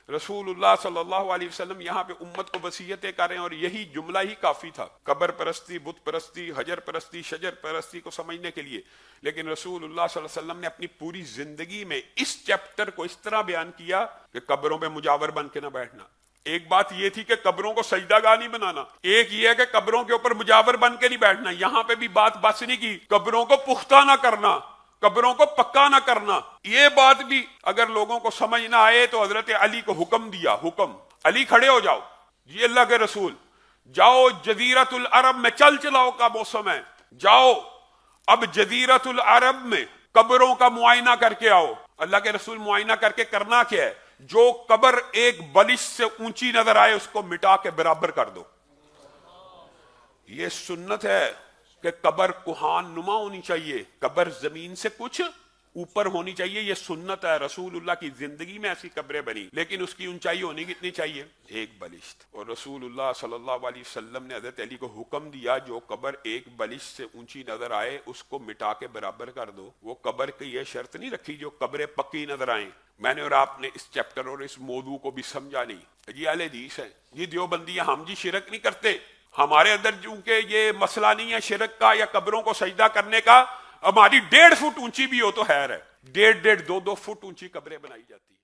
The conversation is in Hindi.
रसूलुल्लाह सल्लल्लाहु अलैहि वसल्लम यहाँ पे उम्मत को वसीयतें कर रहे हैं और यही जुमला ही काफी था कब्र परस्ती, बुत परस्ती, हजर परस्ती, शजर परस्ती को समझने के लिए। लेकिन रसूलुल्लाह सल्लल्लाहु अलैहि वसल्लम ने अपनी पूरी जिंदगी में इस चैप्टर को इस तरह बयान किया कि कब्रों पे मुजावर बन के ना बैठना। एक बात यह थी कि कब्रों को सजदागाह नहीं बनाना, एक ये है कि कब्रों के ऊपर मुजावर बन के नहीं बैठना। यहां पे भी बात बस नहीं की कब्रों को पुख्ता ना करना, कब्रों को पक्का ना करना। ये बात भी अगर लोगों को समझ ना आए तो हजरत अली को हुक्म दिया, हुक्म, अली खड़े हो जाओ, ये अल्लाह के रसूल, जाओ जजीरतुल अरब में, चल चलाओ का मौसम है, जाओ अब जजीरतुल अरब में कब्रों का मुआयना करके आओ। अल्लाह के रसूल मुआयना करके करना क्या है? जो कब्र एक बलिश से ऊंची नजर आए उसको मिटा के बराबर कर दो। ये सुन्नत है कि कब्र कुहान नुमा होनी चाहिए, कब्र जमीन से कुछ ऊपर होनी चाहिए। ये सुन्नत है, रसूलुल्लाह की जिंदगी में ऐसी कब्रें बनी, लेकिन उसकी ऊंचाई होनी कितनी चाहिए? एक बलिश्त। और रसूलुल्लाह सल्लल्लाहु अलैहि वसल्लम ने हजरत अली को हुक्म दिया जो कब्र एक बलिश्त से ऊंची नजर आए उसको मिटा के बराबर कर दो। वो कब्र की यह शर्त नहीं रखी जो कब्रें पक्की नजर आए। मैंने और आपने इस चैप्टर और इस मौजू को भी समझा नहीं। ये अहले हदीस है, ये देवबंदियां, हम जी शिरक नहीं करते, हमारे अंदर चूंकि ये मसला नहीं है शिरक का या कब्रों को सजदा करने का। हमारी 1.5 फुट ऊंची भी हो तो खैर है, 1.5-2 फुट ऊंची कब्रें बनाई जाती है।